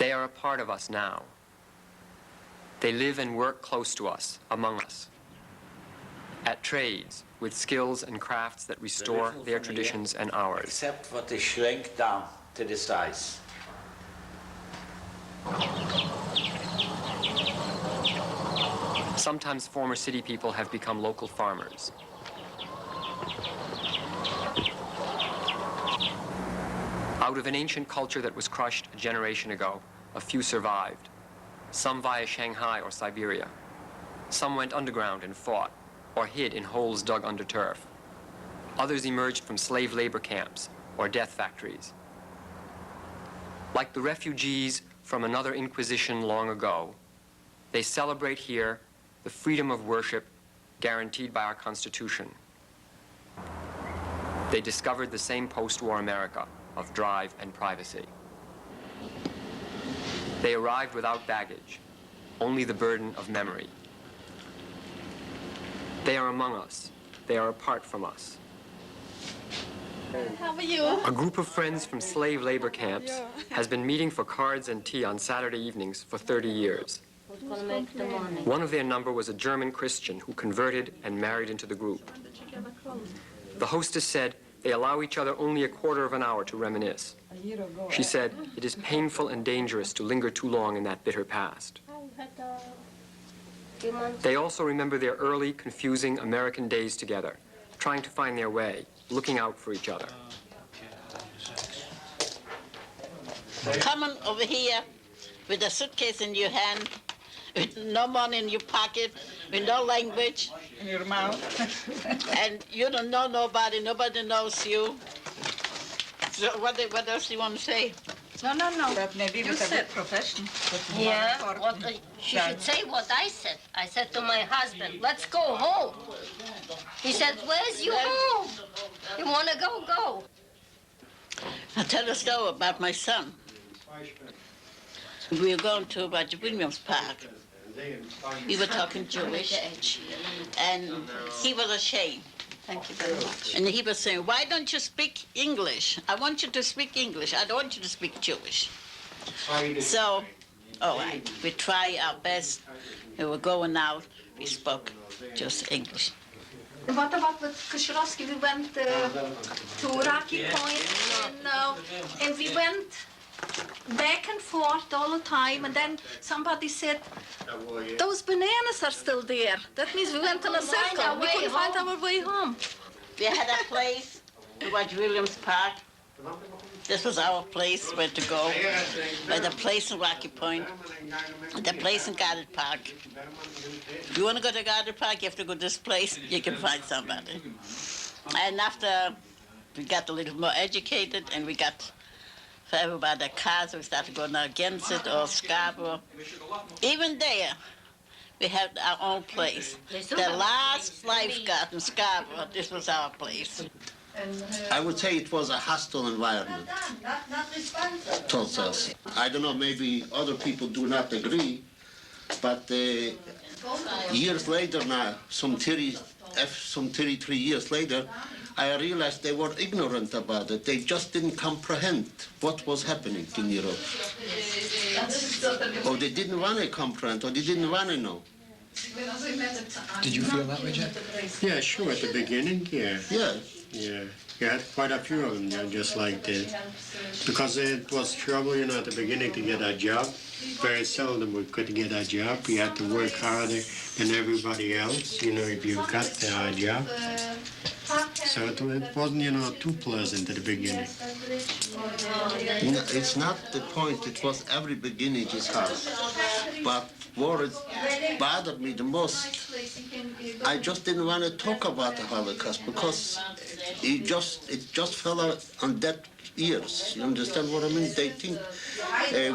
They are a part of us now. They live and work close to us, among us, at trades with skills and crafts that restore their traditions and ours. Except what they shrink down to the size. Sometimes former city people have become local farmers. Out of an ancient culture that was crushed a generation ago, a few survived. Some via Shanghai or Siberia. Some went underground and fought, or hid in holes dug under turf. Others emerged from slave labor camps or death factories. Like the refugees from another inquisition long ago, they celebrate here the freedom of worship guaranteed by our Constitution. They discovered the same post-war America of drive and privacy. They arrived without baggage, only the burden of memory. They are among us. They are apart from us. How are you? A group of friends from slave labor camps has been meeting for cards and tea on Saturday evenings for 30 years. One of their number was a German Christian who converted and married into the group. The hostess said they allow each other only a quarter of an hour to reminisce. She said it is painful and dangerous to linger too long in that bitter past. They also remember their early, confusing American days together, trying to find their way, looking out for each other. Coming over here with a suitcase in your hand, with no money in your pocket, with no language In your mouth. and you don't know nobody knows you. So what else do you want to say? No. But maybe You with a said- good profession. Yeah, she should say what I said. I said to my husband, let's go home. He said, where's your home? You want to go, go. I'll tell a story about my son. We were going to Roger Williams Park. We were talking Jewish, and he was ashamed. Thank you very much. And he was saying, why don't you speak English? I want you to speak English. I don't want you to speak Jewish. So, all right, we try our best. We were going out. We spoke just English. What about with Koshirovsky? We went to Rocky Point, and we went back and forth all the time, and then somebody said, those bananas are still there. That means we went in a circle. We couldn't find our way home. We had a place to watch Williams Park. This was our place where to go. We had a place in Rocky Point, the place in Garden Park. If you want to go to Garden Park, you have to go to this place. You can find somebody. And after we got a little more educated and we got for everybody cars, we started going against it, or Scarborough. Even there, we had our own place. The last lifeguard in Scarborough, this was our place. I would say it was a hostile environment towards us. I don't know, maybe other people do not agree, but years later now, some 33 years later, I realized they were ignorant about it. They just didn't comprehend what was happening in Europe. Or they didn't want to comprehend, or they didn't want to know. Did you feel that way, Jack? Yeah, sure, at the beginning, yeah. Yeah. Yeah, you had quite a few of them, just like that. Because it was trouble, at the beginning to get a job. Very seldom we could get a job. We had to work harder than everybody else, if you got a job. So it wasn't, too pleasant at the beginning. No, it's not the point. It was every beginning is hard. But what bothered me the most, I just didn't want to talk about the Holocaust because it just fell out on dead ears. You understand what I mean? They think,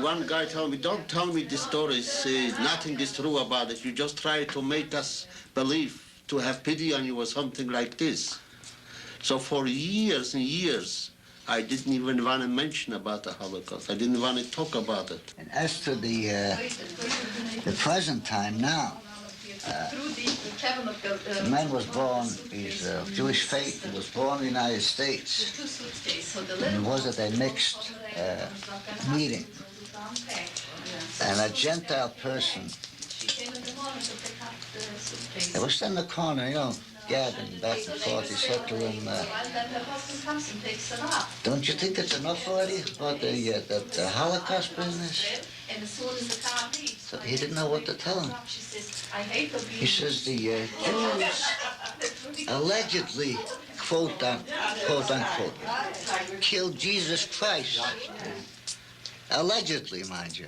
one guy told me, don't tell me the stories, nothing is true about it. You just try to make us believe, to have pity on you or something like this. So for years and years, I didn't even want to mention about the Holocaust. I didn't want to talk about it. And as to the present time now, the man was born, he's of Jewish faith, he was born in the United States. And he was at a mixed meeting. and a Gentile person. They were in the corner, you know, gabbing back and forth. He said to him, don't you think it's enough already about the Holocaust business? So he didn't know what to tell him. He says the Jews allegedly, quote unquote, killed Jesus Christ. Allegedly, mind you.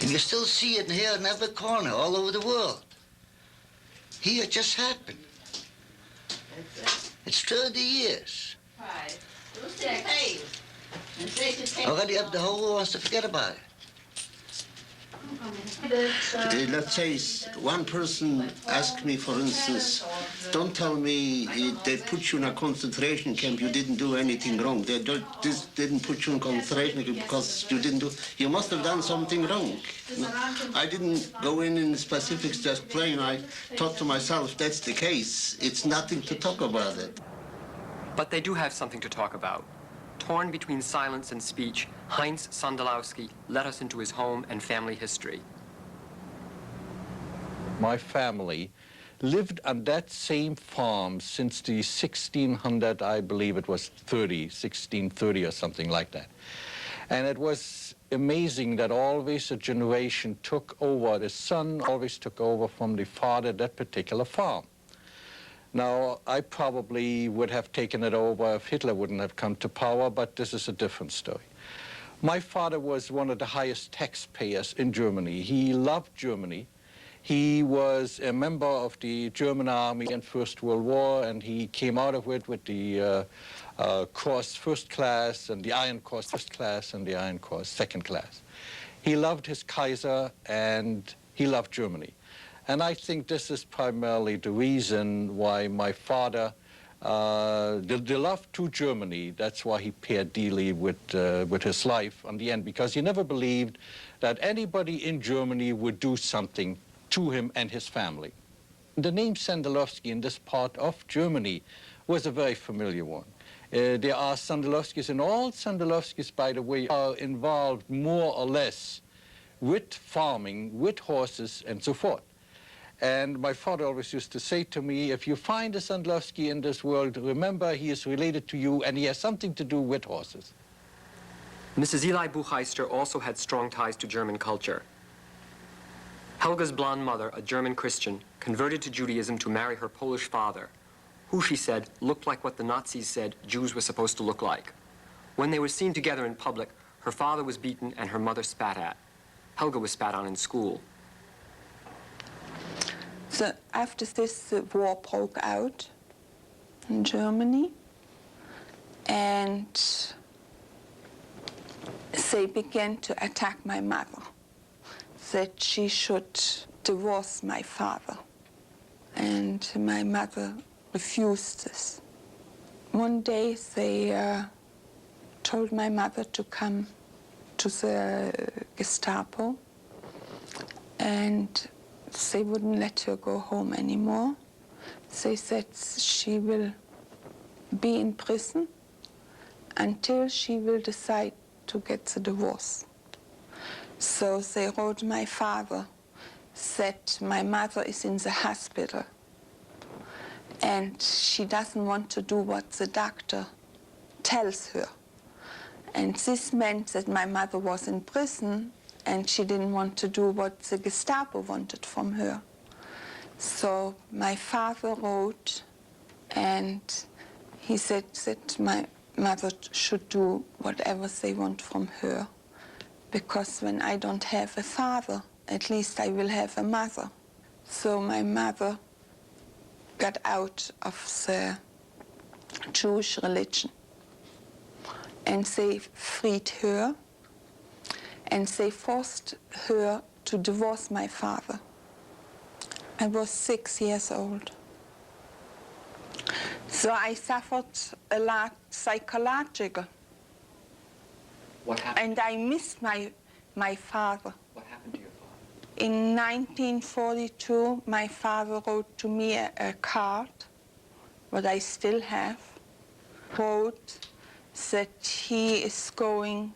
And you still see it here in every corner, all over the world. Here it just happened. It's 30 years. Already up the whole world wants to forget about it. Let's say one person asked me, for instance, don't tell me they put you in a concentration camp, you didn't do anything wrong. They just didn't put you in concentration camp because you didn't do, you must have done something wrong. No, I didn't go in specifics to explain. I thought to myself, if that's the case, it's nothing to talk about it. But they do have something to talk about. Torn between silence and speech, Heinz Sandalowski led us into his home and family history. My family lived on that same farm since the 1600, I believe it was 1630 or something like that. And it was amazing that always a generation took over, the son always took over from the father that particular farm. Now, I probably would have taken it over if Hitler wouldn't have come to power, but this is a different story. My father was one of the highest taxpayers in Germany. He loved Germany. He was a member of the German army in First World War, and he came out of it with the Cross First Class, and the Iron Cross First Class, and the Iron Cross Second Class. He loved his Kaiser, and he loved Germany. And I think this is primarily the reason why my father, the love to Germany, that's why he paired dearly with his life on the end, because he never believed that anybody in Germany would do something to him and his family. The name Sandalowski in this part of Germany was a very familiar one. There are Sandalowskis, and all Sandalowskis, by the way, are involved more or less with farming, with horses, and so forth. And my father always used to say to me, if you find a Sandalowski in this world, remember he is related to you and he has something to do with horses. Mrs. Eli Bucheister also had strong ties to German culture. Helga's blonde mother, a German Christian, converted to Judaism to marry her Polish father, who, she said, looked like what the Nazis said Jews were supposed to look like. When they were seen together in public, her father was beaten and her mother spat at. Helga was spat on in school. So after this, the war broke out in Germany, and they began to attack my mother, that she should divorce my father. And my mother refused this. One day they told my mother to come to the Gestapo, and they wouldn't let her go home anymore. They said she will be in prison until she will decide to get the divorce. So they wrote my father, said my mother is in the hospital and she doesn't want to do what the doctor tells her. And this meant that my mother was in prison and she didn't want to do what the Gestapo wanted from her. So my father wrote, and he said that my mother should do whatever they want from her, because when I don't have a father, at least I will have a mother. So my mother got out of the Jewish religion, and they freed her, and they forced her to divorce my father. I was 6 years old. So I suffered a lot psychological. What happened? And I missed my father. What happened to your father? In 1942, my father wrote to me a card, what I still have, wrote that he is going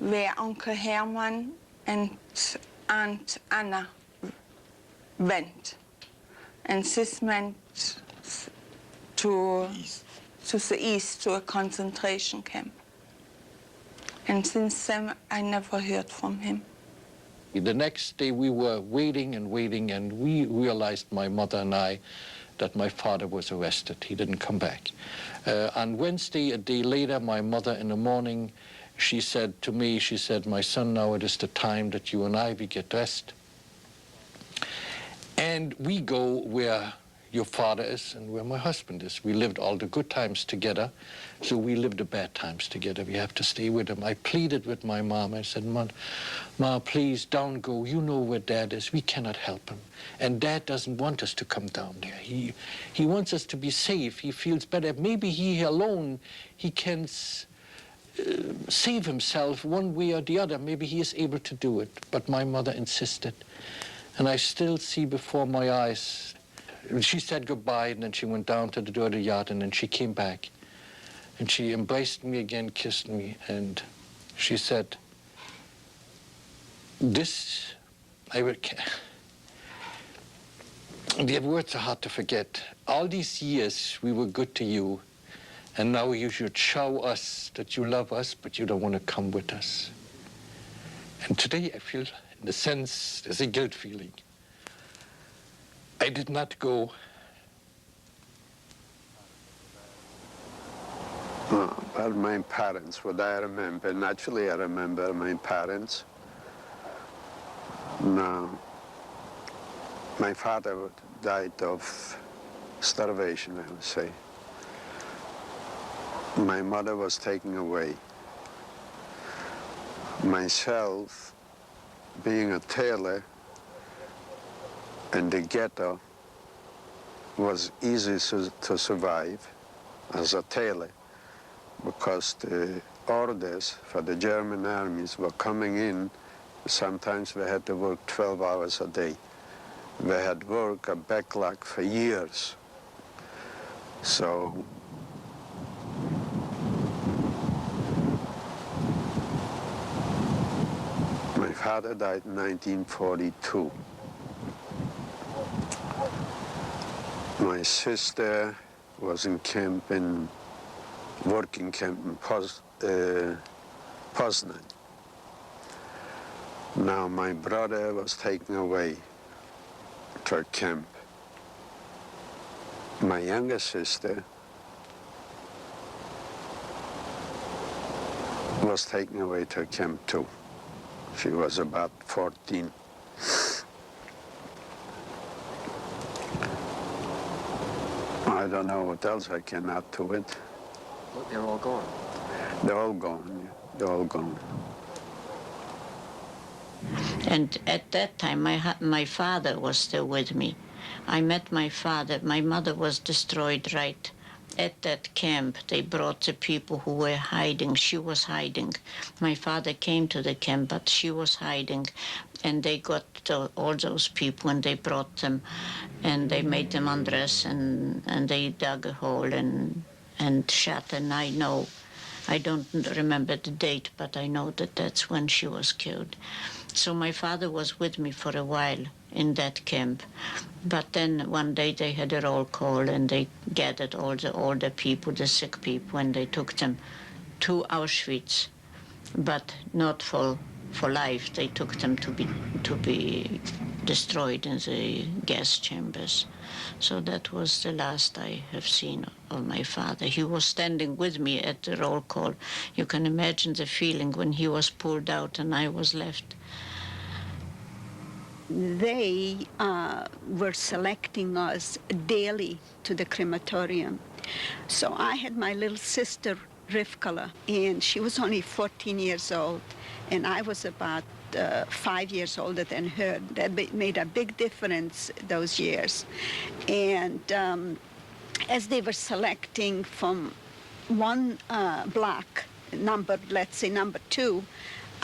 where Uncle Herman and Aunt Anna went. And this meant to the east, to a concentration camp. And since then, I never heard from him. The next day we were waiting, and we realized, my mother and I, that my father was arrested. He didn't come back. On Wednesday, a day later, my mother in the morning, she said to me, she said, "My son, now it is the time that you and I, we get dressed. And we go where your father is and where my husband is." We lived all the good times together, so we lived the bad times together. We have to stay with him. I pleaded with my mom. I said, Ma, please don't go. You know where Dad is. We cannot help him. And Dad doesn't want us to come down there. He wants us to be safe. He feels better. Maybe he alone, he can save himself one way or the other. Maybe he is able to do it. But my mother insisted. And I still see before my eyes. She said goodbye, and then she went down to the door of the yard, and then she came back. And she embraced me again, kissed me, and she said, "This, I will." The words are hard to forget. All these years we were good to you, and now you should show us that you love us, but you don't want to come with us. And today I feel, in a sense, there's a guilt feeling. I did not go. Well, my parents, what I remember, naturally I remember my parents. Now, my father died of starvation, I would say. My mother was taken away. Myself, being a tailor in the ghetto, was easy to survive as a tailor, because the orders for the German armies were coming in. Sometimes we had to work 12 hours a day. We had work, a backlog for years. So my father died in 1942. My sister was in camp in working camp in Poznan. Now my brother was taken away to a camp. My younger sister was taken away to a camp too. She was about 14. I don't know what else I can add to it. Well, they're all gone. They're all gone, yeah. They're all gone. And at that time, my father was still with me. I met my father. My mother was destroyed right at that camp. They brought the people who were hiding. She was hiding. My father came to the camp, but she was hiding. And they got all those people, and they brought them, and they made them undress, and they dug a hole and shot. And I know, I don't remember the date, but I know that that's when she was killed. So my father was with me for a while in that camp. But then one day they had a roll call, and they gathered all the older people, the sick people, and they took them to Auschwitz, but not for life. They took them to be destroyed in the gas chambers. So that was the last I have seen of my father. He was standing with me at the roll call. You can imagine the feeling when he was pulled out and I was left. They were selecting us daily to the crematorium. So I had my little sister, Rivkala, and she was only 14 years old, and I was about 5 years older than her. That made a big difference those years. And as they were selecting from one block, let's say number 2,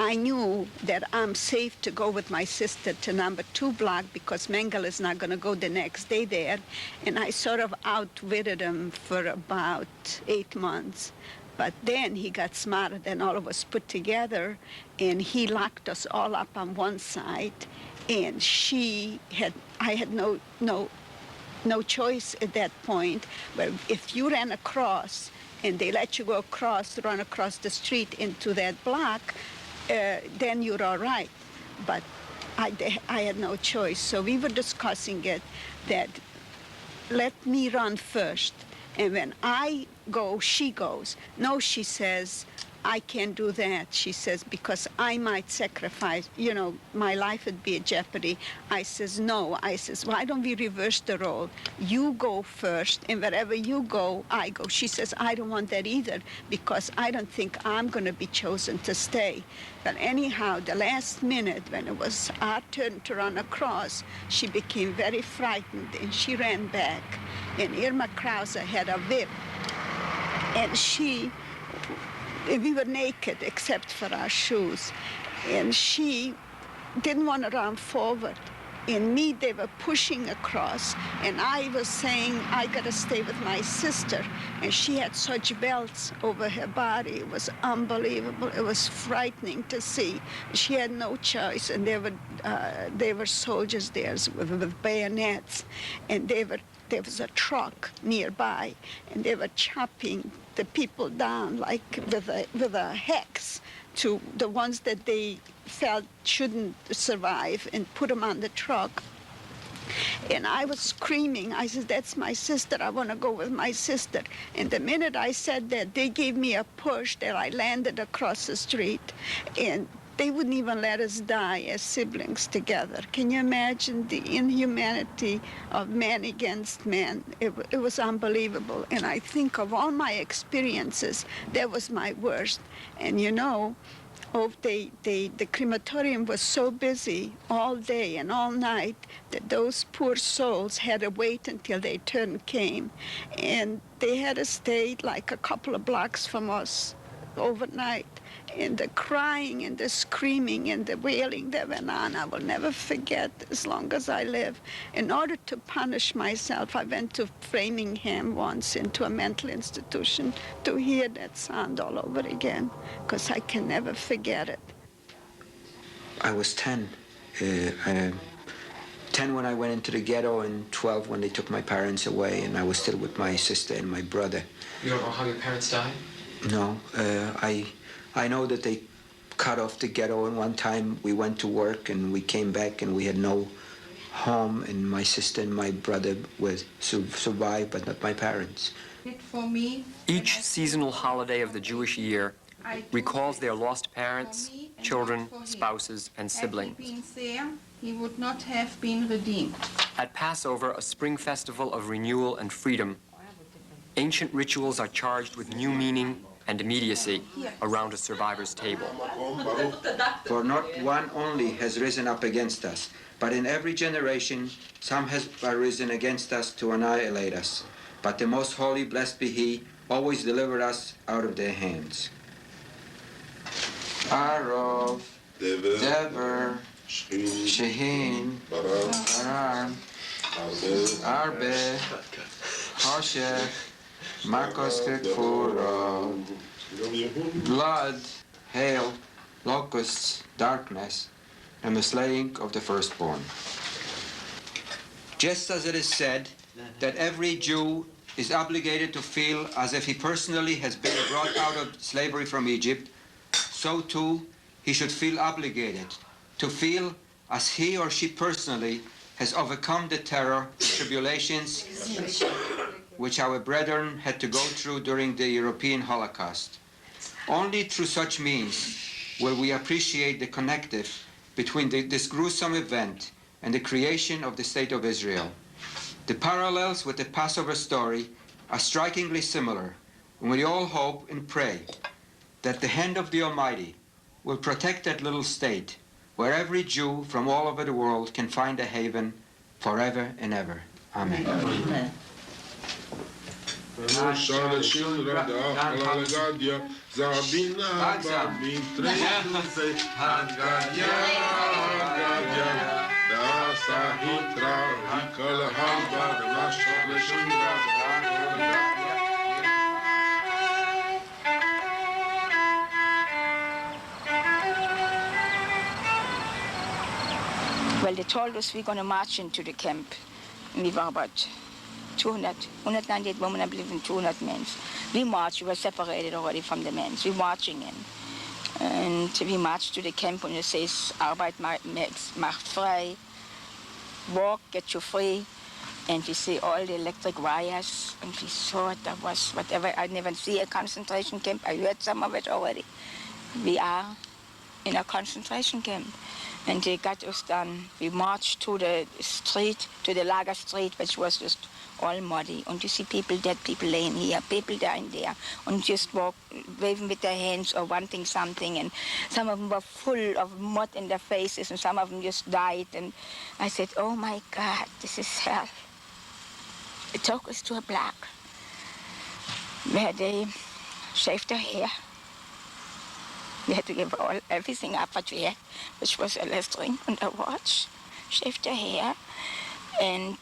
I knew that I'm safe to go with my sister to number 2 block because Mengele is not going to go the next day there. And I sort of outwitted him for about 8 months. But then he got smarter than all of us put together, and he locked us all up on one side, and I had no choice at that point. But if you ran across and they let you go across, run across the street into that block, then you're all right. But I had no choice. So we were discussing it, that let me run first. And when I go, she goes. No, she says, I can't do that. She says, because I might sacrifice, my life would be in jeopardy. I says, no. I says, why don't we reverse the role? You go first, and wherever you go, I go. She says, I don't want that either, because I don't think I'm going to be chosen to stay. But anyhow, the last minute, when it was our turn to run across, she became very frightened, and she ran back. And Irma Krause had a whip, and we were naked except for our shoes. And she didn't want to run forward. In me, they were pushing across, and I was saying, I got to stay with my sister. And she had such belts over her body. It was unbelievable. It was frightening to see. She had no choice, and there were soldiers there with bayonets, and there was a truck nearby, and they were chopping the people down like with a hex to the ones that they felt shouldn't survive, and put them on the truck. And I was screaming. I said, that's my sister. I want to go with my sister. And the minute I said that, they gave me a push that I landed across the street. And they wouldn't even let us die as siblings together. Can you imagine the inhumanity of man against man? It was unbelievable. And I think of all my experiences, that was my worst. And the crematorium was so busy all day and all night that those poor souls had to wait until their turn came. And they had to stay like a couple of blocks from us overnight. And the crying and the screaming and the wailing that went on, I will never forget as long as I live. In order to punish myself, I went to Framingham once, into a mental institution, to hear that sound all over again, because I can never forget it. I was 10. 10 when I went into the ghetto, and 12 when they took my parents away, and I was still with my sister and my brother. You don't know how your parents died? No, I know that they cut off the ghetto, and one time we went to work and we came back and we had no home, and my sister and my brother survived, but not my parents. Each seasonal holiday of the Jewish year recalls their lost parents, children, spouses, and siblings. He would not have been redeemed. At Passover, a spring festival of renewal and freedom, ancient rituals are charged with new meaning and immediacy around a survivor's table. For not one only has risen up against us, but in every generation some has arisen against us to annihilate us. But the most holy, blessed be he, always delivered us out of their hands. Arov, Dever, Sheheen, Baran, Arbe, Hoshech, Marcos Kekfura, blood, hail, locusts, darkness, and the slaying of the firstborn. Just as it is said that every Jew is obligated to feel as if he personally has been brought out of slavery from Egypt, so too he should feel obligated to feel as he or she personally has overcome the terror, tribulations, which our brethren had to go through during the European Holocaust. Only through such means will we appreciate the connective between this gruesome event and the creation of the State of Israel. The parallels with the Passover story are strikingly similar, and we all hope and pray that the hand of the Almighty will protect that little state where every Jew from all over the world can find a haven forever and ever. Amen. Amen. Well, they told us we're going to march into the camp. And we were about 198 women, I believe, and 200 men. We marched. We were separated already from the men. We're marching in. And we marched to the camp and it says, Arbeit macht frei, walk, get you free. And we see all the electric wires, and we saw that was whatever. I never see a concentration camp. I heard some of it already. We are in a concentration camp. And they got us done. We marched to the street, to the Lager Street, which was just all muddy. And you see people, dead people laying here, people dying there, and just walk, waving with their hands or wanting something. And some of them were full of mud in their faces, and some of them just died. And I said, oh my God, this is hell. It took us to a block where they shaved their hair. We had to give everything up what we had, which was a last ring and a watch, shaved their hair, and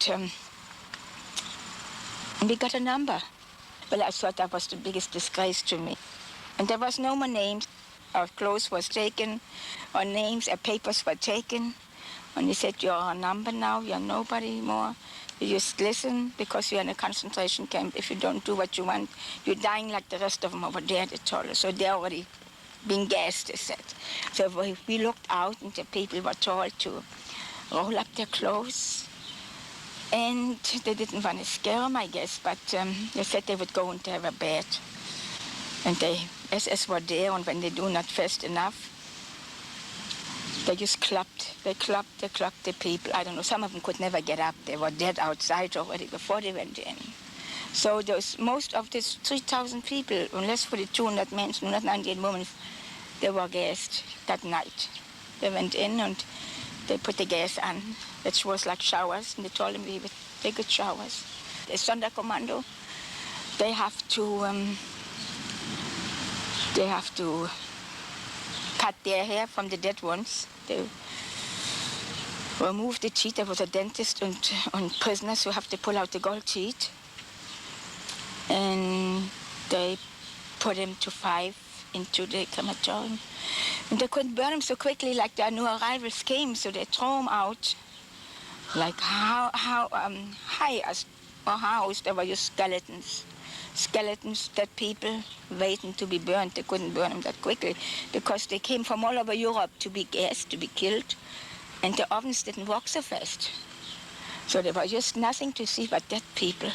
we got a number. Well, I thought that was the biggest disgrace to me. And there was no more names. Our clothes was taken, our names, our papers were taken. And he said, you're a number now, you're nobody more. You just listen because you're in a concentration camp. If you don't do what you want, you're dying like the rest of them over there, they told us. So they're already being gassed, they said. So we looked out and the people were told to roll up their clothes. And they didn't want to scare them, I guess, but they said they would go into have a bed. And the SS were there, and when they do not fast enough, they just clapped. They clapped the people. I don't know, some of them could never get up. They were dead outside already before they went in. So most of these 3,000 people, unless for the 200 men, 298 women, they were gassed that night. They went in and they put the gas on, which was like showers, and they told them we would take good showers. The Sonderkommando, they have to cut their hair from the dead ones. They remove the teeth. There was a dentist and prisoners who have to pull out the gold teeth. And they put him to 5 into the crematorium. And they couldn't burn him so quickly like the new arrivals came, so they throw him out. Like how high as a house, there were just skeletons. Skeletons, dead people waiting to be burned. They couldn't burn them that quickly because they came from all over Europe to be gassed, to be killed, and the ovens didn't work so fast. So there was just nothing to see but dead people,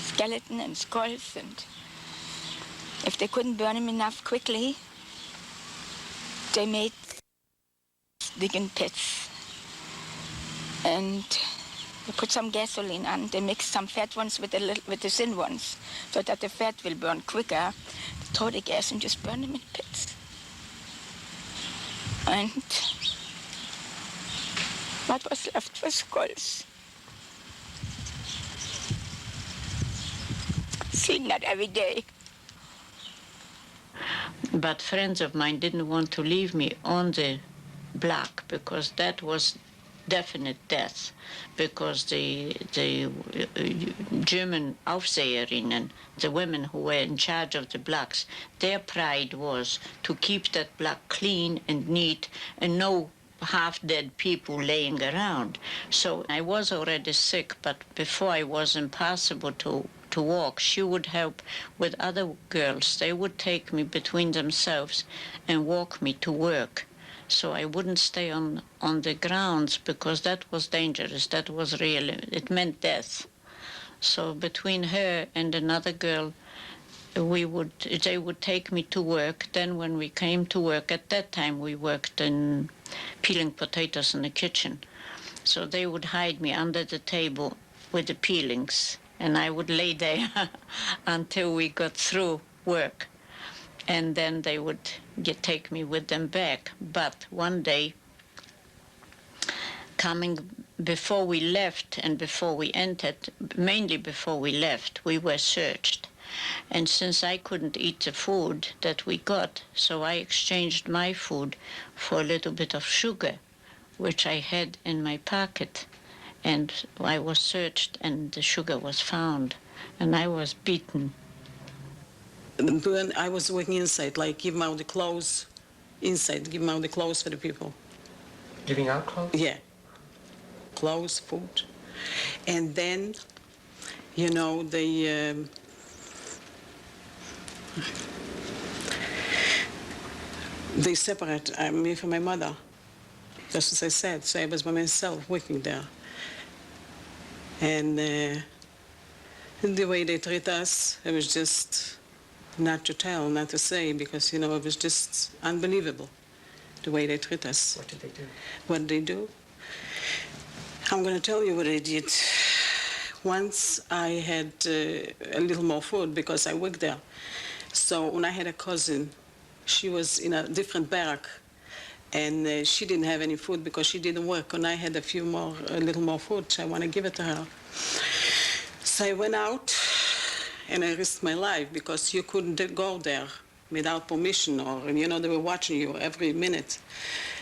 skeleton and skulls, and if they couldn't burn them enough quickly, they made digging pits. And they put some gasoline on. They mix some fat ones with the thin ones so that the fat will burn quicker. They throw the gas and just burn them in pits. And what was left was skulls. Seeing that every day. But friends of mine didn't want to leave me on the block because that was definite death, because the German Aufseherinnen, the women who were in charge of the blocks, their pride was to keep that block clean and neat and no half-dead people laying around. So I was already sick, but before it was impossible to walk, she would help with other girls. They would take me between themselves and walk me to work. So I wouldn't stay on the grounds because that was dangerous. That was really, it meant death. So between her and another girl, they would take me to work. Then when we came to work, at that time we worked in peeling potatoes in the kitchen. So they would hide me under the table with the peelings, and I would lay there until we got through work. And then they would take me with them back. But one day, coming before we left and before we entered, mainly before we left, we were searched. And since I couldn't eat the food that we got, so I exchanged my food for a little bit of sugar, which I had in my pocket. And I was searched and the sugar was found, and I was beaten. When I was working inside, like give out the clothes inside, give out the clothes for the people. Giving out clothes? Yeah. clothes, food. And then, you know, they separate me from my mother. Just as I said, so I was by myself working there. And the way they treat us, it was just not to tell, not to say, because, you know, it was just unbelievable, the way they treat us. What did they do? What did they do? I'm going to tell you what I did. Once I had a little more food because I worked there. So when I had a cousin, she was in a different barrack, and she didn't have any food because she didn't work, and I had a little more food, so I want to give it to her. So I went out, and I risked my life because you couldn't go there without permission, or, you know, they were watching you every minute.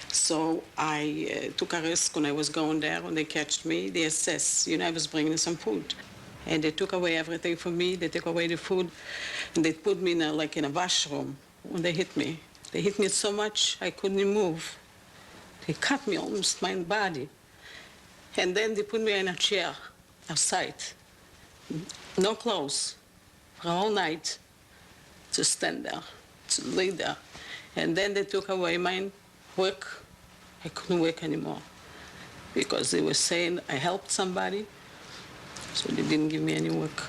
So I took a risk when I was going there. When they catched me, they assessed, you know, I was bringing some food. And they took away everything from me. They took away the food, and they put me in a washroom when they hit me. They hit me so much I couldn't move. They cut me almost my body. And then they put me in a chair outside. No clothes for a whole night to stand there, to lay there. And then they took away my work. I couldn't work anymore because they were saying I helped somebody, so they didn't give me any work.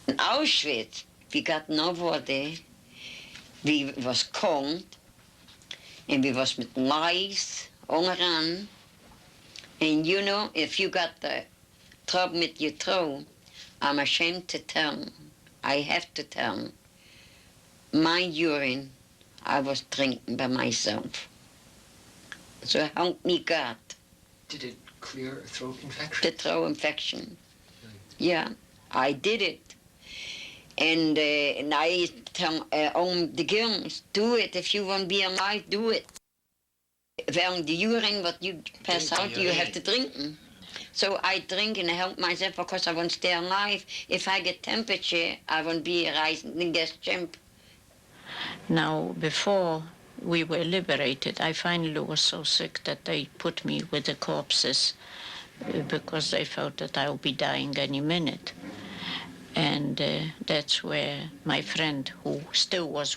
In Auschwitz, we got nobody. We was cold, and we was with mice, onderaan. And you know, if you got the trouble with your throat, I'm ashamed to tell, I have to tell, my urine, I was drinking by myself. So help me God. Did it clear a throat infection? The throat infection. Yeah, I did it. And I tell the girls, do it. If you want to be alive, do it. Well, the urine what you pass out, you have to drink. So I drink and I help myself because I want to stay alive. If I get temperature, I want to be rising the gas champ. Now, before we were liberated, I finally was so sick that they put me with the corpses because they felt that I would be dying any minute. And that's where my friend, who still was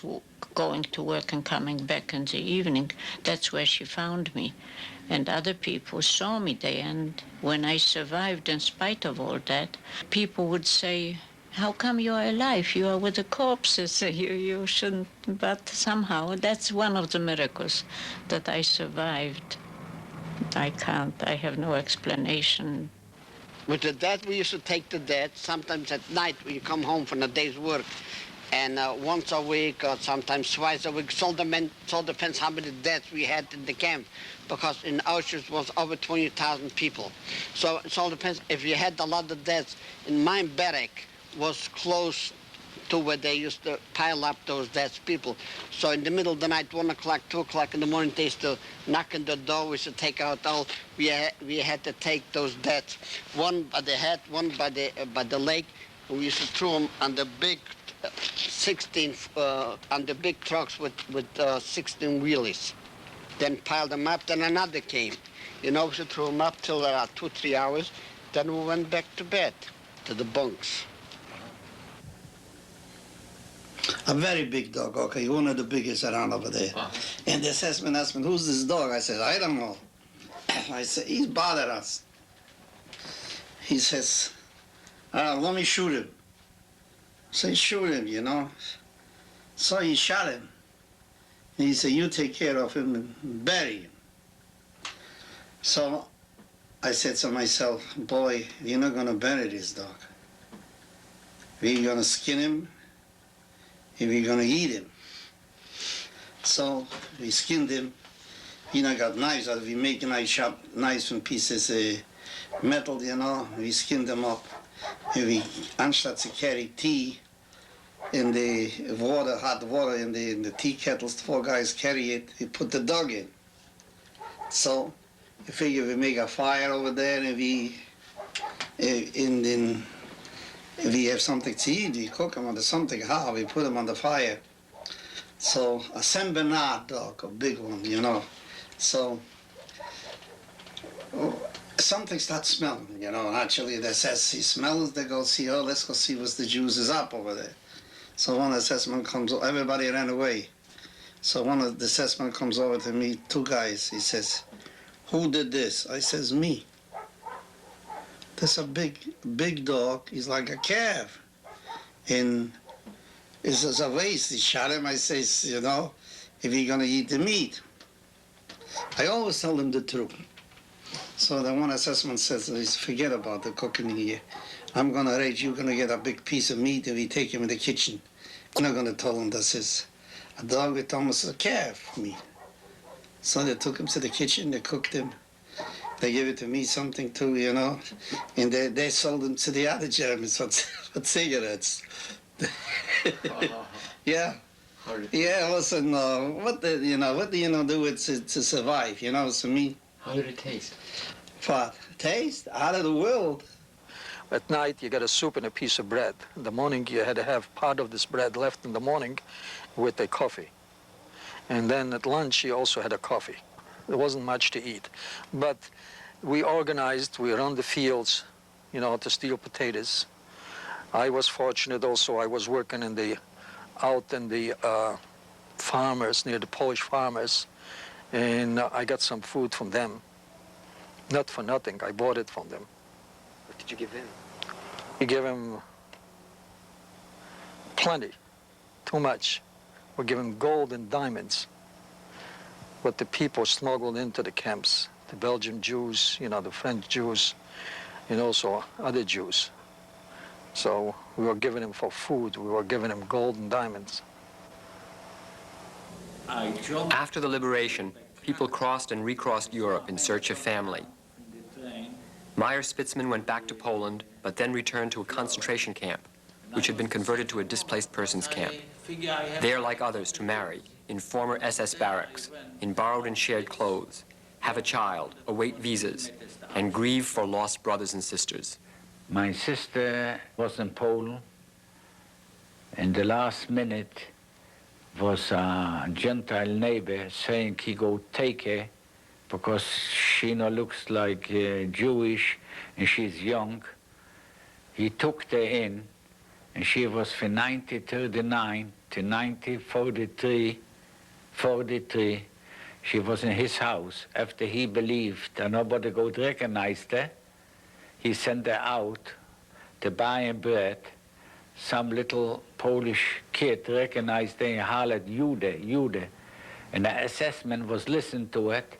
going to work and coming back in the evening, that's where she found me. And other people saw me there, and when I survived in spite of all that, people would say, how come you are alive? You are with the corpses. You shouldn't. But somehow, that's one of the miracles that I survived. I have no explanation. With the dead, we used to take the dead, sometimes at night when you come home from a day's work. And once a week or sometimes twice a week, so depends how many deaths we had in the camp. Because in Auschwitz was over 20,000 people. So it all depends. If you had a lot of deaths, in my barrack was close to where they used to pile up those dead people. So in the middle of the night, 1 o'clock, 2 o'clock in the morning, they used to knock on the door. We used to take out all. We had to take those deaths, one by the head, one by the leg. We used to throw them on the big 16 on the big trucks with 16 wheelies. Then piled them up. Then another came. You know, we used to throw them up till 2-3 hours. Then we went back to bed, to the bunks. A very big dog, okay, one of the biggest around over there. And the assessment asked me, who's this dog? I said, I don't know. I said, he's bothered us. He says, let me shoot him. So he shoot him, you know. So he shot him. And he said, you take care of him and bury him. So I said to myself, boy, you're not gonna bury this dog. We're gonna skin him, and we're gonna eat him. So we skinned him. You know, got knives out. We make knives from pieces of metal, you know. We skinned them up. And we, instead to carry tea in the water, hot water in the tea kettles, 4 guys carry it, we put the dog in. So I figure we make a fire over there, and we if we have something to eat, we cook them or something hot, we put them on the fire. So a Saint Bernard dog, a big one, you know. So something starts smelling, you know. Actually, they says he smells, they go see, oh, let's go see what the Jews is up over there. So one assessment comes, everybody ran away. So one of the assessment comes over to me, two guys, he says, who did this? I says, me. There's a big dog, he's like a calf. And it's a waste, he shot him, I says, you know, if you're gonna eat the meat. I always tell them the truth. So the one assessment says, forget about the cooking here. I'm gonna arrange, you're gonna get a big piece of meat and we take him in the kitchen. I'm not gonna tell him this is a dog with almost a calf meat. So they took him to the kitchen, they cooked him. They gave it to me, something too, you know. And they sold him to the other Germans for cigarettes. Yeah. Yeah, listen, what do you know do it to survive, you know, so me. How did it taste? What? Taste? Out of the world. At night, you got a soup and a piece of bread. In the morning, you had to have part of this bread left in the morning with a coffee. And then at lunch, you also had a coffee. There wasn't much to eat. But we organized, we run the fields, you know, to steal potatoes. I was fortunate also, I was working out in the farmers, near the Polish farmers, and I got some food from them. Not for nothing, I bought it from them. What did you give him? We give him plenty, too much. We give him gold and diamonds. What the people smuggled into the camps, the Belgian Jews, you know, the French Jews, and also other Jews. So we were giving him for food, we were giving him gold and diamonds. After the liberation, people crossed and recrossed Europe in search of family. Meyer Spitzman went back to Poland, but then returned to a concentration camp, which had been converted to a displaced persons camp. There, like others, to marry, in former SS barracks, in borrowed and shared clothes, have a child, await visas, and grieve for lost brothers and sisters. My sister was in Poland. In the last minute was a Gentile neighbor saying he go take her because she no looks like Jewish and she's young. He took her in and she was from 1939 to 1943. She was in his house. After he believed that nobody would recognize her, he sent her out to buy him bread. Some little Polish kid recognized her and hollered, Jude. And the assessment was listening to it,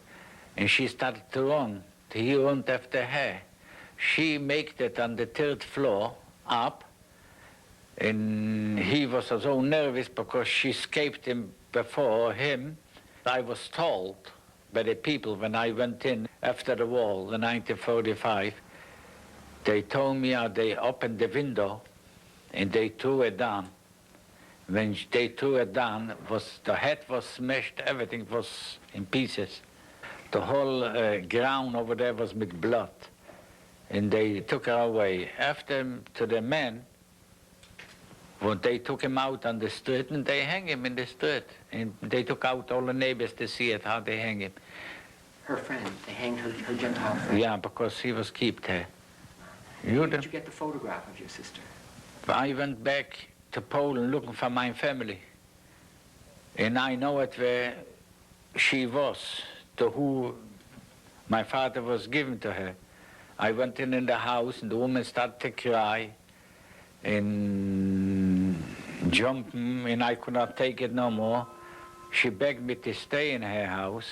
and she started to run. He ran after her. She made it on the 3rd floor up, and he was so nervous because she escaped him before him. I was told by the people when I went in after the war in 1945, they told me they opened the window and they threw it down. When they threw it down, the head was smashed, everything was in pieces. The whole ground over there was with blood. And they took her away. After to the men, well, they took him out on the street and they hang him in the street. And they took out all the neighbors to see it, how they hang him. Her friend, they hanged her Gentile friend. Yeah, because he was kept there. Where did you get the photograph of your sister? I went back to Poland looking for my family. And I know it where she was, to who my father was given to her. I went in the house and the woman started to cry and jumping, and I could not take it no more. She begged me to stay in her house.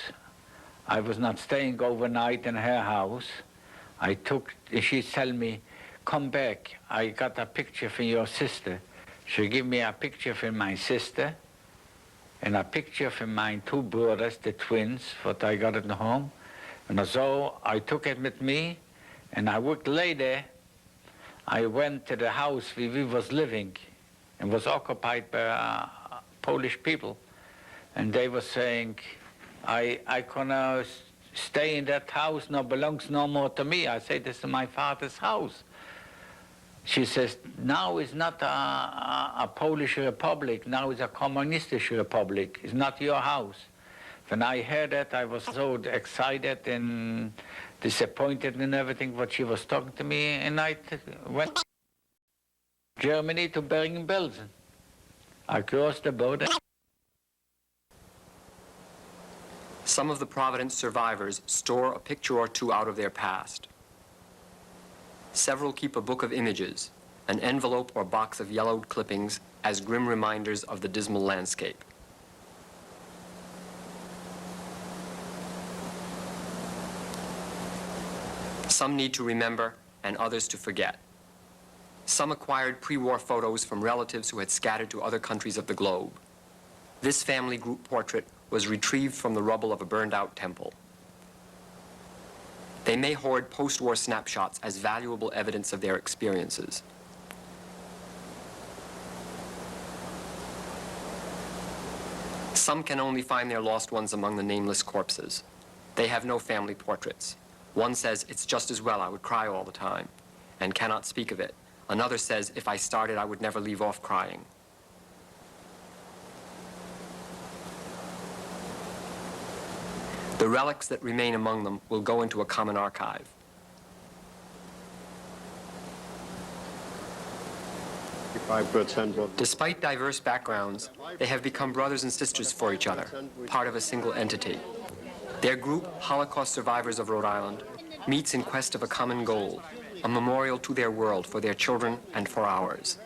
I was not staying overnight in her house. She told me, come back, I got a picture from your sister. She gave me a picture from my sister and a picture from my 2 brothers, the twins, what I got at home. And so I took it with me, and a week later, I went to the house where we was living and was occupied by Polish people. And they were saying, I cannot stay in that house, no belongs no more to me. I say, this is my father's house. She says, now it's not a Polish republic, now it's a communist republic. It's not your house. When I heard that, I was so excited, and disappointed in everything what she was talking to me, and I went to Germany to Bergen-Belsen. I crossed the border. Some of the Providence survivors store a picture or two out of their past. Several keep a book of images, an envelope or box of yellowed clippings as grim reminders of the dismal landscape. Some need to remember and others to forget. Some acquired pre-war photos from relatives who had scattered to other countries of the globe. This family group portrait was retrieved from the rubble of a burned-out temple. They may hoard post-war snapshots as valuable evidence of their experiences. Some can only find their lost ones among the nameless corpses. They have no family portraits. One says, "It's just as well, I would cry all the time," and cannot speak of it. Another says, "If I started, I would never leave off crying." The relics that remain among them will go into a common archive. Despite diverse backgrounds, they have become brothers and sisters for each other, part of a single entity. Their group, Holocaust Survivors of Rhode Island, meets in quest of a common goal, a memorial to their world for their children and for ours.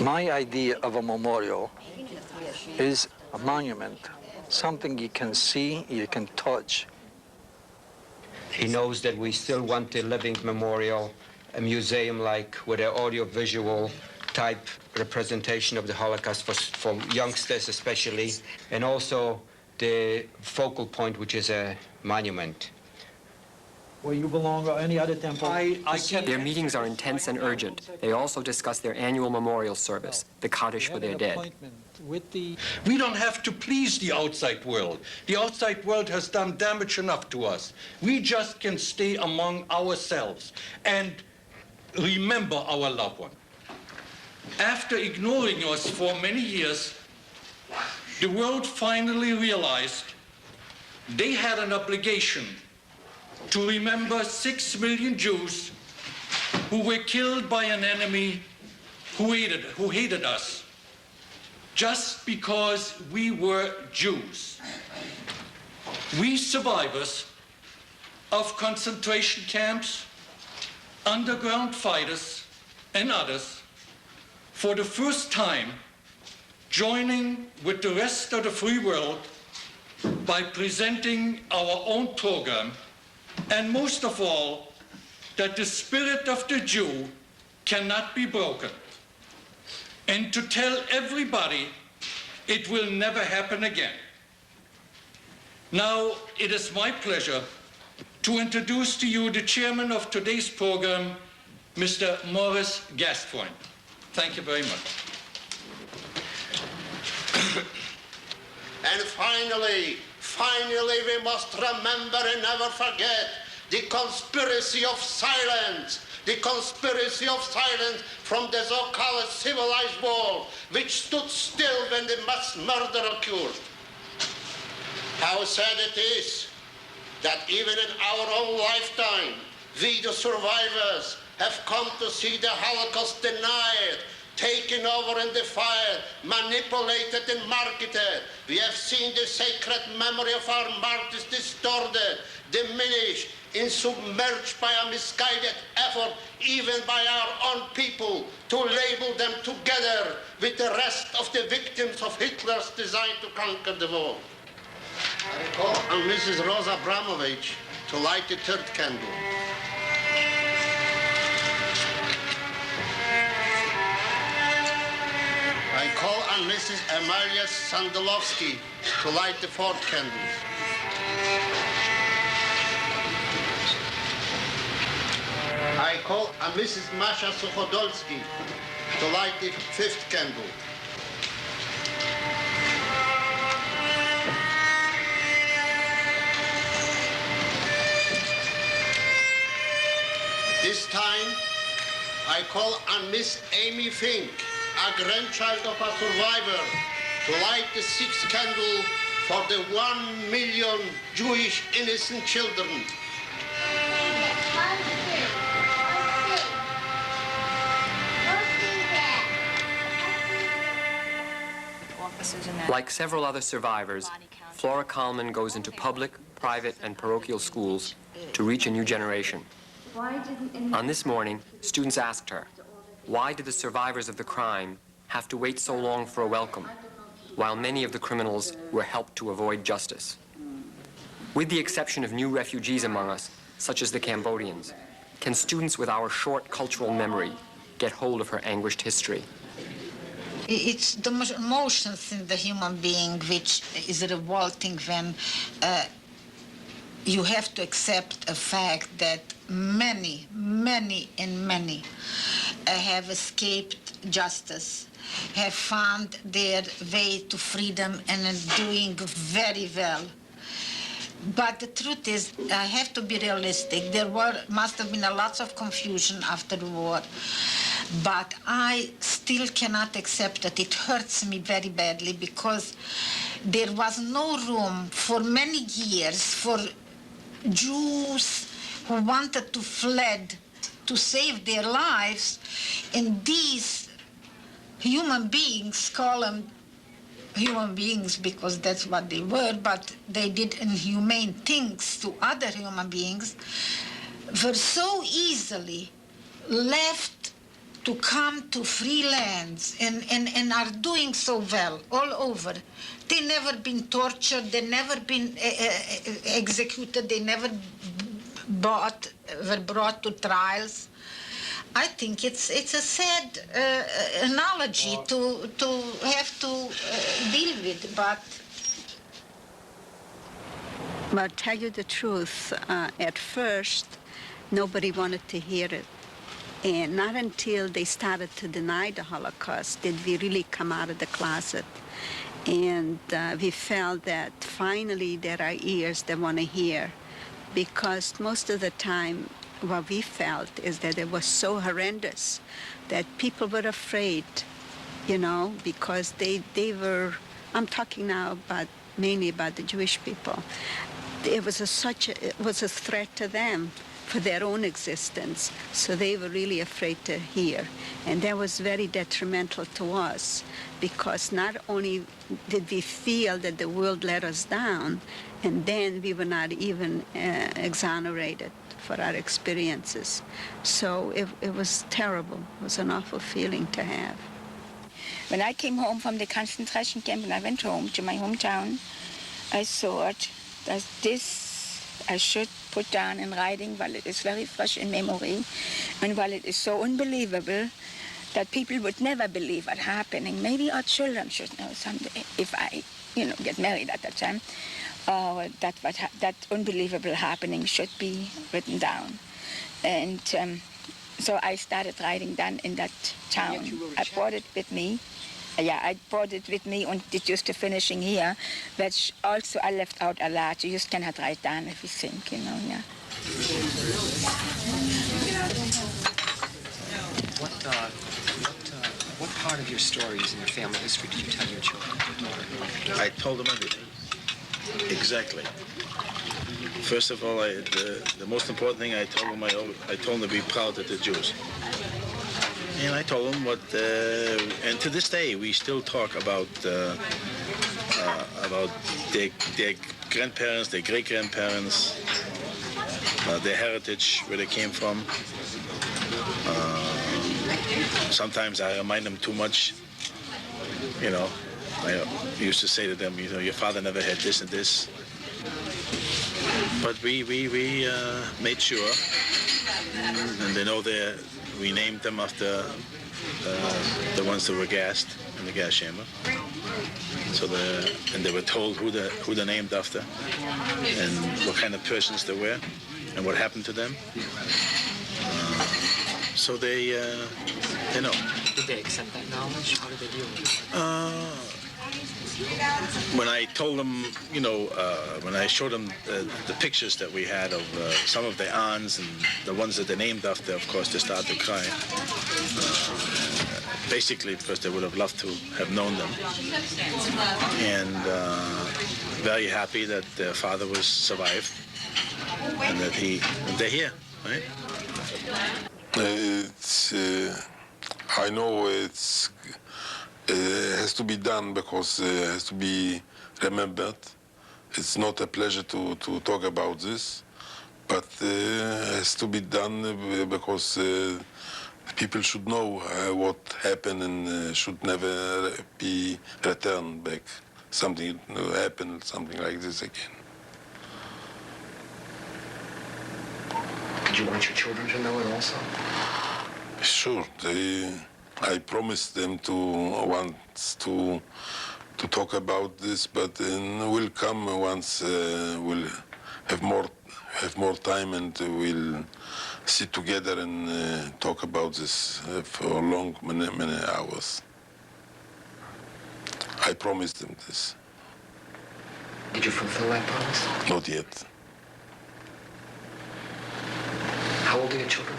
My idea of a memorial is a monument, something you can see, you can touch. He knows that we still want a living memorial, a museum like with an audio-visual type representation of the Holocaust for youngsters especially, and also the focal point, which is a monument. Where you belong or any other temple? Their meetings are intense and urgent. They also discuss their annual memorial service, the Kaddish for their dead. We don't have to please the outside world. The outside world has done damage enough to us. We just can stay among ourselves and remember our loved one. After ignoring us for many years, the world finally realized they had an obligation to remember 6 million Jews who were killed by an enemy who hated us just because we were Jews. We survivors of concentration camps, underground fighters, and others, for the first time, joining with the rest of the free world by presenting our own program, and most of all, that the spirit of the Jew cannot be broken, and to tell everybody it will never happen again. Now, it is my pleasure to introduce to you the chairman of today's program, Mr. Maurice Gascoigne. Thank you very much. And finally, we must remember and never forget the conspiracy of silence. The conspiracy of silence from the so-called civilized world, which stood still when the mass murder occurred. How sad it is that even in our own lifetime, we, the survivors, have come to see the Holocaust denied, taken over and defied, manipulated and marketed. We have seen the sacred memory of our martyrs distorted, diminished, and submerged by a misguided effort, even by our own people, to label them together with the rest of the victims of Hitler's design to conquer the world. I call on Mrs. Rosa Abramovich to light the third candle. I call on Mrs. Amalia Sandolovsky to light the fourth candle. I call on Mrs. Masha Sukhodolsky to light the fifth candle. This time, I call on Miss Amy Fink, a grandchild of a survivor, to light the sixth candle for the 1 million Jewish innocent children. Like several other survivors, Flora Kalman goes into public, private, and parochial schools to reach a new generation. On this morning, students asked her, why did the survivors of the crime have to wait so long for a welcome, while many of the criminals were helped to avoid justice? With the exception of new refugees among us, such as the Cambodians, can students with our short cultural memory get hold of her anguished history? It's the emotions in the human being which is revolting when you have to accept a fact that many have escaped justice, have found their way to freedom and are doing very well. But the truth is, I have to be realistic. There must have been a lot of confusion after the war. But I still cannot accept that. It hurts me very badly because there was no room for many years for Jews who wanted to fled to save their lives, and these human beings, call them human beings because that's what they were, but they did inhumane things to other human beings, were so easily left to come to free lands and are doing so well all over. They never been tortured, they never been executed, they never were brought to trials. I think it's a sad analogy to have to deal with, but... But tell you the truth, at first, nobody wanted to hear it. And not until they started to deny the Holocaust did we really come out of the closet. And we felt that finally there are ears that want to hear. Because most of the time, what we felt is that it was so horrendous that people were afraid, you know, because they were, I'm talking now mainly about the Jewish people. It was a threat to them for their own existence, so they were really afraid to hear. And that was very detrimental to us, because not only did we feel that the world let us down, and then we were not even exonerated for our experiences. So it was terrible. It was an awful feeling to have. When I came home from the concentration camp and I went home to my hometown, I thought that this I should put down in writing while it is very fresh in memory and while it is so unbelievable that people would never believe what's happening. Maybe our children should know someday if I, get married at that time. That unbelievable happening should be written down. And so I started writing down in that town. I brought it with me. I brought it with me and it used to finishing here, which also I left out a lot. You just cannot write down everything, yeah. What part of your stories and your family history did you tell your children? I told them everything. Exactly. First of all, the most important thing I told them to be proud of the Jews. And I told them and to this day we still talk about their grandparents, their great-grandparents, their heritage, where they came from. Sometimes I remind them too much. I used to say to them, your father never had this and this. But we made sure, and they know we named them after the ones that were gassed in the gas chamber. And they were told who they're named after, and what kind of persons they were, and what happened to them. So they know. Did they accept that knowledge? How did they deal with it? When I told them, when I showed them the pictures that we had of some of their aunts and the ones that they named after, of course, they started to cry. Basically, because they would have loved to have known them. And very happy that their father was survived and that they're here, right? I know it has to be done because it has to be remembered. It's not a pleasure to talk about this, but it has to be done because people should know what happened and should never be returned back. Something happened, something like this again. Did you want your children to know it also? Sure. I promised them to talk about this, but will come once we'll have more time and we'll sit together and talk about this for many hours. I promised them this. Did you fulfill that promise? Not yet. How old are your children?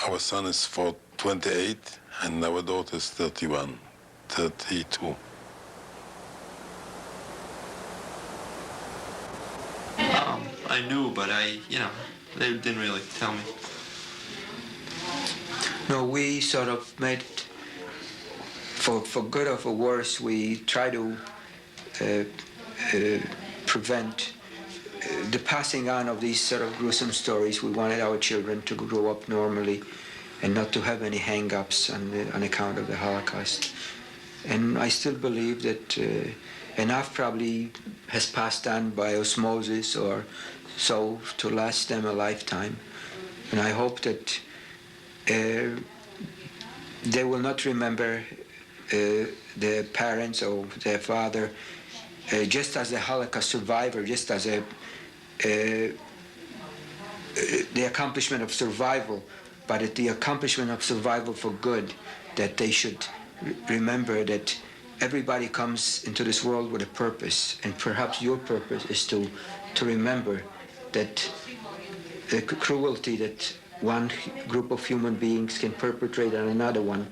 Our son is 28 and our daughter is 32. I knew, but they didn't really tell me. No, we sort of made, for good or for worse, we try to prevent the passing on of these sort of gruesome stories. We wanted our children to grow up normally and not to have any hang-ups on account of the Holocaust. And I still believe that enough probably has passed on by osmosis or so to last them a lifetime. And I hope that they will not remember their parents or their father just as a Holocaust survivor, just as the accomplishment of survival, but at the accomplishment of survival for good, that they should remember that everybody comes into this world with a purpose, and perhaps your purpose is to remember that the cruelty that one group of human beings can perpetrate on another one.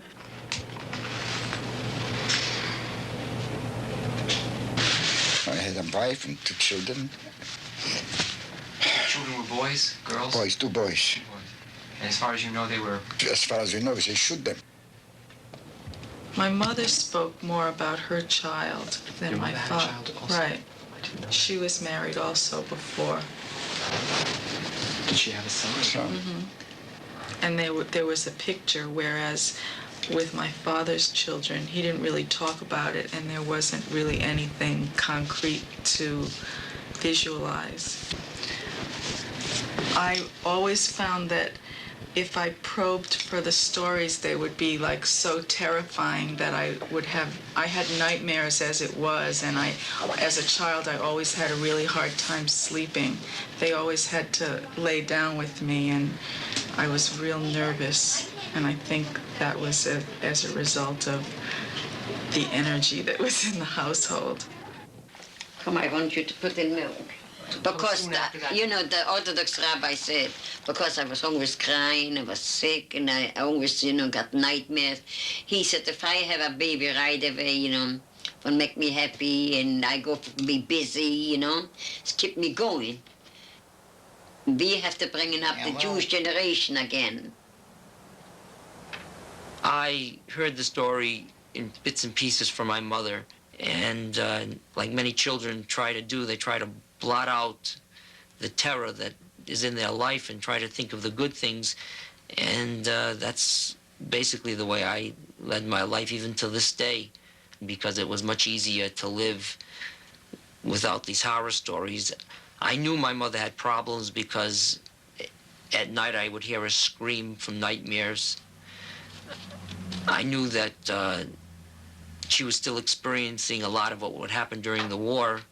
I had a wife and 2 children. Children were boys, girls? Boys, 2 boys. And as far as you know, they were... As far as we know, they shoot them. My mother spoke more about her child than my father. Right. She was married also before. Did she have a son? Mm-hmm. And there was a picture, whereas with my father's children, he didn't really talk about it, and there wasn't really anything concrete to visualize. I always found that if I probed for the stories, they would be like so terrifying that I had nightmares as it was, and as a child, I always had a really hard time sleeping. They always had to lay down with me, and I was real nervous, and I think that was as a result of the energy that was in the household. Come, I want you to put in milk. Because, the Orthodox rabbi said, because I was always crying, I was sick, and I always, got nightmares. He said, if I have a baby right away, will make me happy, and I go be busy, it's keep me going. We have to bring up the Jewish generation again. I heard the story in bits and pieces from my mother, and like many children try to do, they try to blot out the terror that is in their life and try to think of the good things, and that's basically the way I led my life even to this day, because it was much easier to live without these horror stories. I knew my mother had problems because at night I would hear her scream from nightmares. I knew that she was still experiencing a lot of what would happen during the war.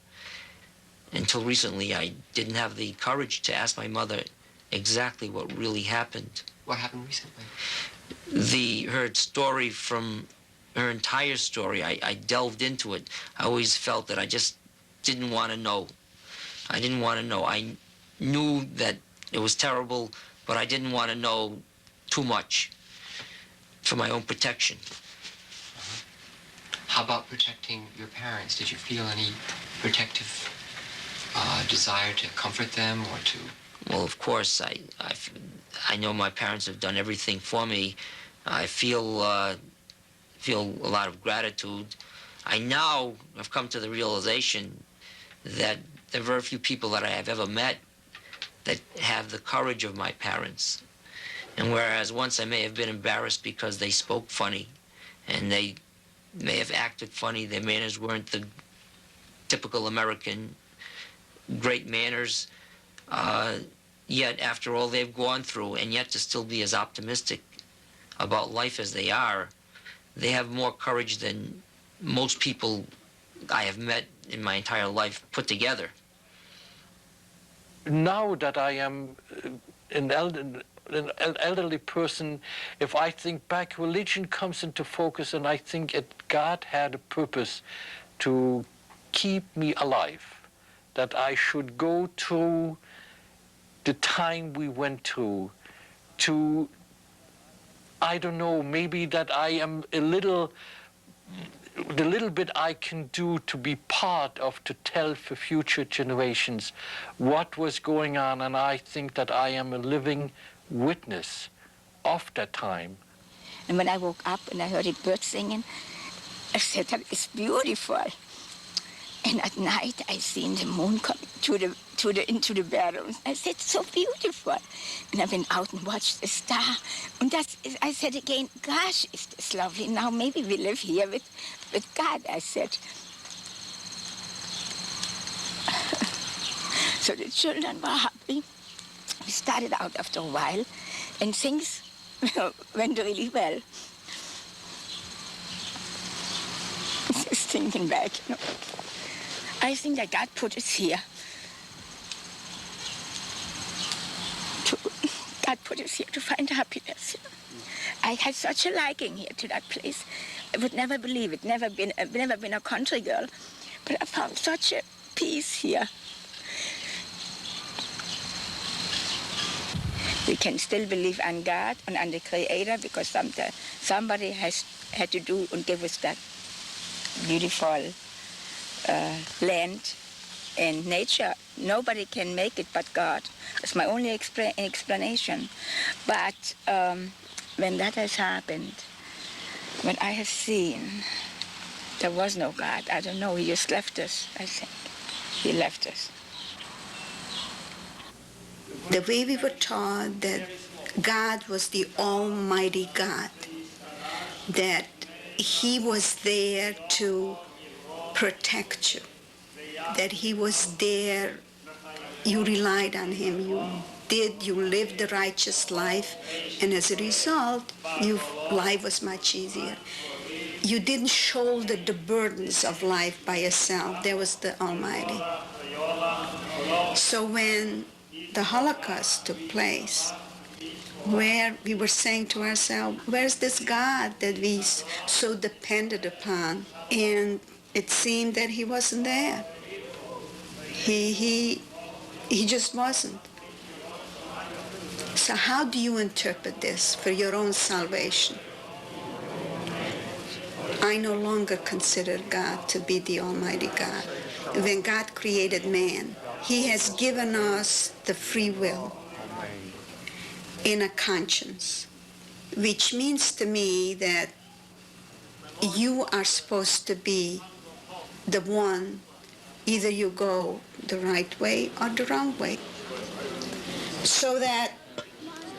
Until recently, I didn't have the courage to ask my mother exactly what really happened. What happened recently? Her story, from her entire story, I delved into it. I always felt that I just didn't want to know. I didn't want to know. I knew that it was terrible, but I didn't want to know too much for my own protection. How about protecting your parents? Did you feel any protective desire to comfort them or to... Well, of course, I know my parents have done everything for me. I feel a lot of gratitude. I now have come to the realization that there are very few people that I have ever met that have the courage of my parents. And whereas once I may have been embarrassed because they spoke funny and they may have acted funny, their manners weren't the typical American great manners, yet after all they've gone through, and yet to still be as optimistic about life as they are, they have more courage than most people I have met in my entire life put together. Now that I am an elderly person, if I think back, religion comes into focus, and I think God had a purpose to keep me alive, that I should go through the time we went through, to, I don't know, maybe that I am the little bit I can do to be part of, to tell for future generations what was going on, and I think that I am a living witness of that time. And when I woke up and I heard the birds singing, I said, that is beautiful. And at night I seen the moon come into the bedroom. I said, so beautiful. And I went out and watched the star. And I said again, gosh, is this lovely. Now maybe we live here with God, I said. So the children were happy. We started out after a while, and things went really well. Just thinking back, you know. I think that God put us here. God put us here to find happiness. You know? I had such a liking here to that place. I would never believe it. I've never been a country girl, but I found such a peace here. We can still believe on God and on the Creator because somebody had to do and give us that beautiful land and nature. Nobody can make it but God. That's my only explanation. But when that has happened, when I have seen there was no God, I don't know, he just left us, I think. He left us. The way we were taught that God was the Almighty God, that he was there to protect you, that he was there, you relied on him, you lived the righteous life, and as a result, your life was much easier. You didn't shoulder the burdens of life by yourself. There was the Almighty. So when the Holocaust took place, where we were saying to ourselves, where's this God that we so depended upon? And it seemed that he wasn't there. He just wasn't. So how do you interpret this for your own salvation? I no longer consider God to be the Almighty God. When God created man, he has given us the free will and a conscience, which means to me that you are supposed to be the one, either you go the right way or the wrong way. So that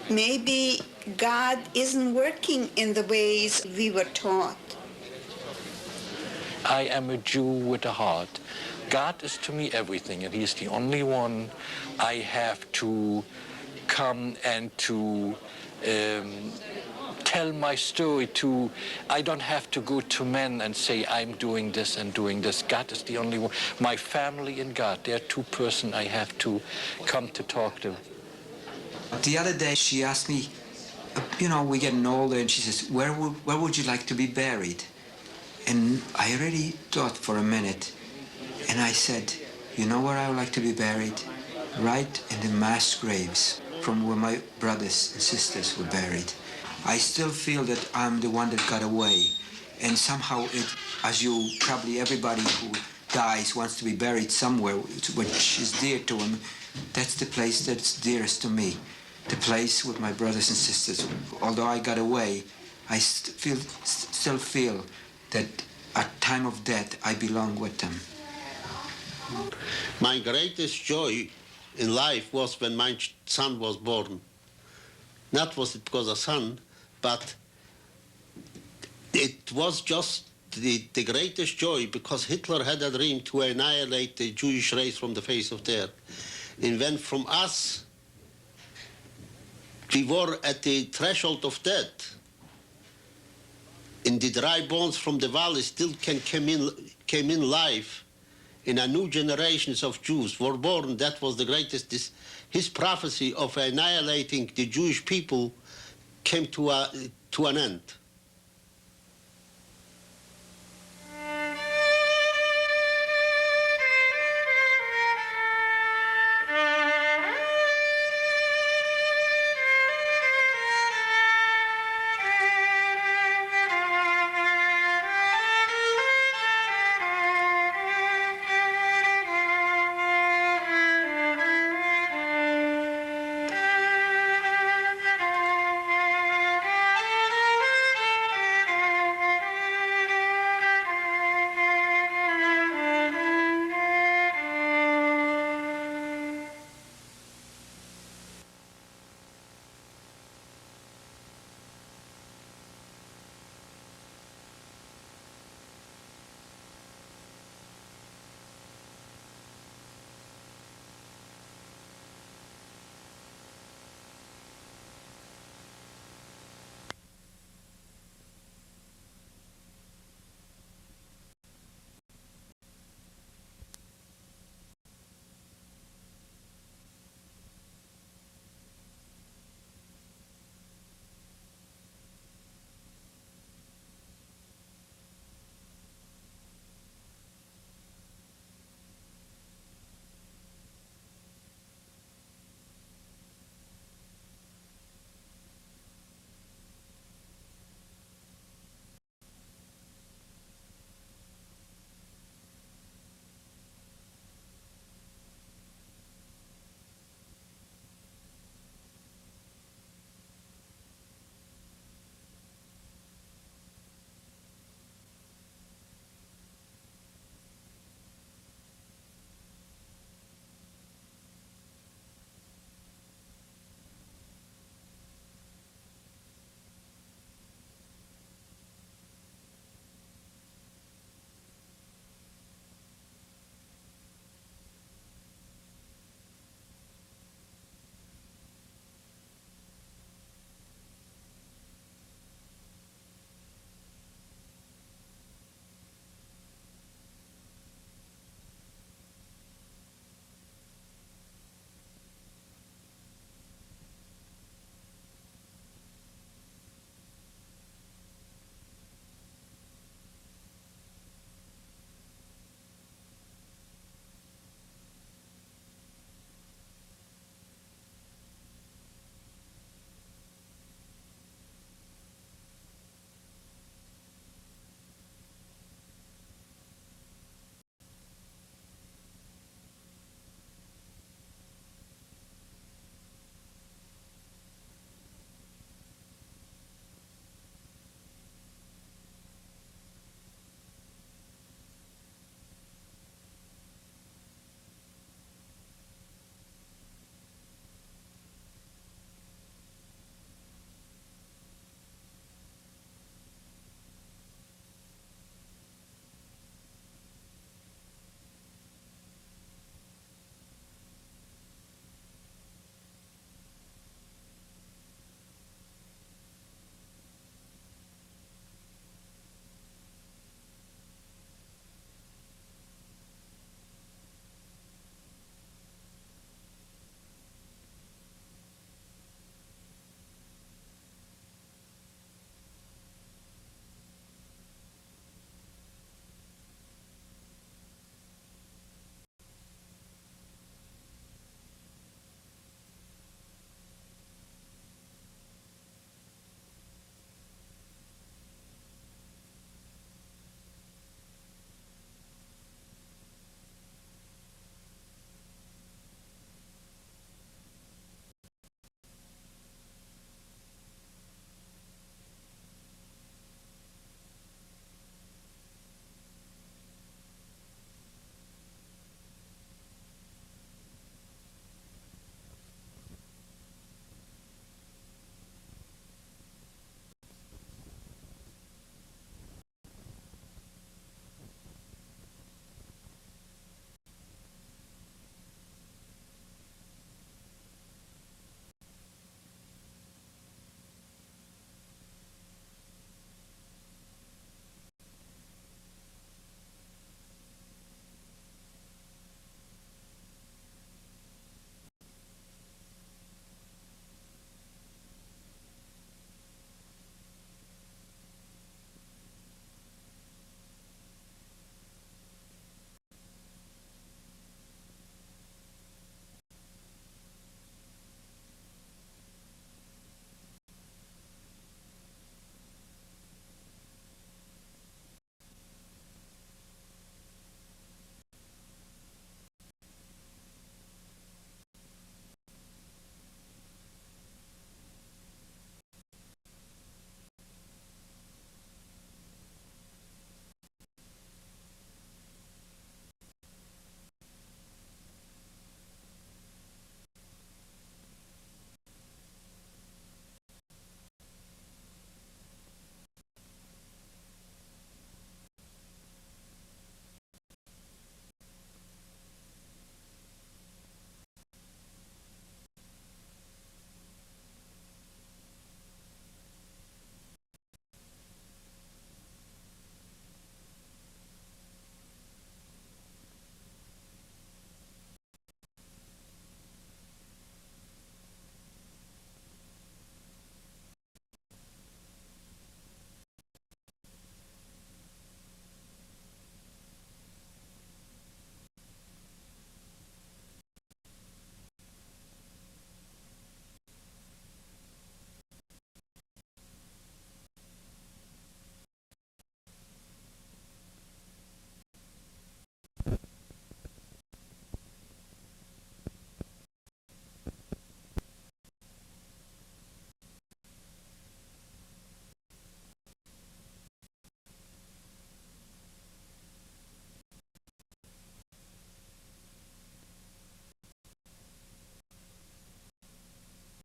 maybe God isn't working in the ways we were taught. I am a Jew with a heart. God is to me everything, and he is the only one I have to come and to tell my story to. I don't have to go to men and say, I'm doing this and doing this. God is the only one. My family and God, they're two persons I have to come to talk to. The other day she asked me, you know, we're getting older, and she says, where would you like to be buried? And I already thought for a minute, and I said, you know where I would like to be buried? Right in the mass graves from where my brothers and sisters were buried. I still feel that I'm the one that got away, And somehow it, as you, probably everybody who dies wants to be buried somewhere which is dear to him, that's the place that's dearest to me. The place with my brothers and sisters. Although I got away, I still feel that at time of death I belong with them. My greatest joy in life was when my son was born. Not was it because of son, but it was just the greatest joy because Hitler had a dream to annihilate the Jewish race from the face of the earth. And when from us, we were at the threshold of death, and the dry bones from the valley still came in life, and a new generations of Jews were born. That was the greatest. His prophecy of annihilating the Jewish people came to an end.